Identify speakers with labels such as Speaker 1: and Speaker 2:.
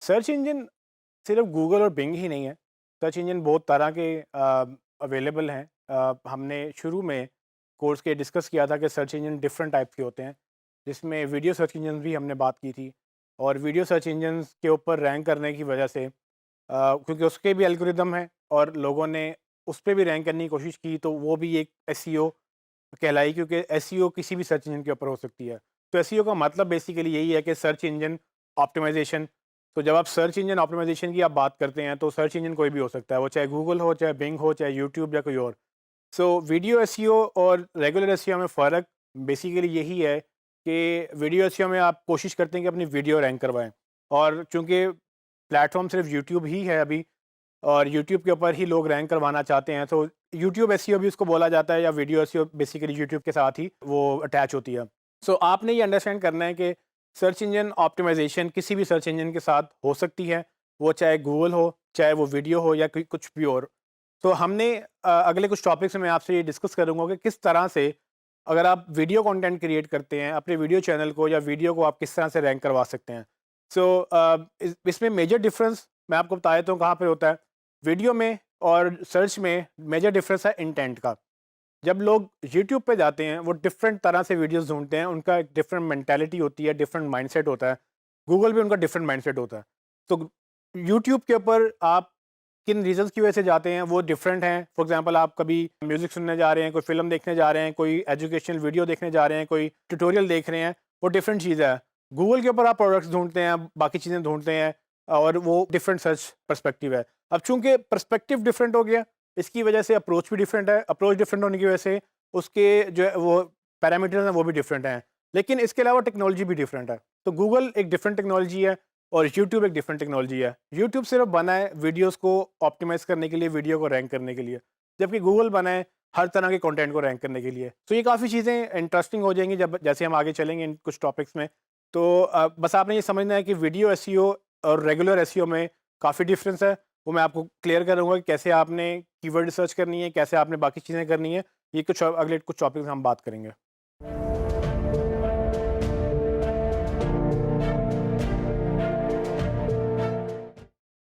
Speaker 1: Search engine सिर्फ Google और Bing ही नहीं है। सर्च इंजन बहुत तरह के अवेलेबल हैं। हमने शुरू में कोर्स के डिस्कस किया था कि सर्च इंजन डिफरेंट टाइप के होते हैं, जिसमें वीडियो सर्च इंजन भी हमने बात की थी। और वीडियो सर्च इंजन के ऊपर रैंक करने की वजह से क्योंकि उसके भी एल्गोरिदम है और लोगों ने उस पे भी रैंक करने की कोशिश की, तो वो भी एक एसईओ कहलाई, क्योंकि एसईओ किसी भी सर्च इंजन के ऊपर हो सकती है। तो एसईओ का मतलब बेसिकली यही है कि सर्च इंजन ऑप्टिमाइजेशन। तो जब आप सर्च इंजन ऑप्टिमाइजेशन की आप बात करते हैं, तो सर्च इंजन कोई भी हो सकता है, वो चाहे गूगल हो, चाहे बिंग हो, चाहे यूट्यूब या कोई और। सो वीडियो एसईओ और रेगुलर एसईओ में फ़र्क बेसिकली यही है कि वीडियो एसईओ में आप कोशिश करते हैं कि अपनी वीडियो रैंक करवाएं। और चूंकि प्लेटफॉर्म सिर्फ यूट्यूब ही है अभी, और यूट्यूब के ऊपर ही लोग रैंक करवाना चाहते हैं, तो यूट्यूब एसईओ भी उसको बोला जाता है, या वीडियो एसईओ बेसिकली यूट्यूब के साथ ही वो अटैच होती है। सो आपने ये अंडरस्टैंड करना है कि सर्च इंजन ऑप्टिमाइजेशन किसी भी सर्च इंजन के साथ हो सकती है, वो चाहे गूगल हो, चाहे वो वीडियो हो, या कोई कुछ भी और। तो हमने अगले कुछ टॉपिक्स में मैं आपसे ये डिस्कस करूँगा कि किस तरह से अगर आप वीडियो कंटेंट क्रिएट करते हैं, अपने वीडियो चैनल को या वीडियो को आप किस तरह से रैंक करवा सकते हैं। सो इसमें मेजर डिफरेंस मैं आपको बता देता हूँ कहाँ पे होता है। वीडियो में और सर्च में मेजर डिफरेंस है इंटेंट का। जब लोग यूट्यूब पे जाते हैं, वो डिफरेंट तरह से वीडियोस ढूंढते हैं, उनका एक डिफरेंट मेंटालिटी होती है, डिफरेंट माइंडसेट होता है। गूगल भी उनका डिफरेंट माइंडसेट होता है। तो यूट्यूब के ऊपर आप किन रीजंस की वजह से जाते हैं वो डिफरेंट हैं। फॉर एग्जांपल, आप कभी म्यूजिक सुनने जा रहे हैं, कोई फिल्म देखने जा रहे हैं, कोई एजुकेशनल वीडियो देखने जा रहे हैं, कोई ट्यूटोरियल देख रहे हैं, वो डिफरेंट चीज़ है। गूगल के ऊपर आप प्रोडक्ट्स ढूंढते हैं, बाकी चीज़ें ढूंढते हैं, और वो डिफरेंट सर्च पर्सपेक्टिव है। अब चूंकि पर्सपेक्टिव डिफरेंट हो गया, इसकी वजह से अप्रोच भी डिफरेंट है। अप्रोच डिफरेंट होने की वजह से उसके जो है वो पैरामीटर्स हैं वो भी डिफरेंट हैं। लेकिन इसके अलावा टेक्नोलॉजी भी डिफरेंट है। तो गूगल एक डिफरेंट टेक्नोलॉजी है, और यूट्यूब एक डिफरेंट टेक्नोलॉजी है। यूट्यूब सिर्फ बना है वीडियोस को ऑप्टिमाइज़ करने के लिए, वीडियो को रैंक करने के लिए, जबकि गूगल बना है हर तरह के कंटेंट को रैंक करने के लिए। तो ये काफ़ी चीज़ें इंटरेस्टिंग हो जाएँगी जब जैसे हम आगे चलेंगे इन कुछ टॉपिक्स में। तो बस आपने ये समझना है कि वीडियो एसईओ और रेगुलर एसईओ में काफ़ी डिफरेंस है। वो मैं आपको क्लियर करूँगा कि कैसे आपने कीवर्ड रिसर्च करनी है, कैसे आपने बाकी चीज़ें करनी है। ये कुछ अगले कुछ टॉपिक्स हम बात करेंगे।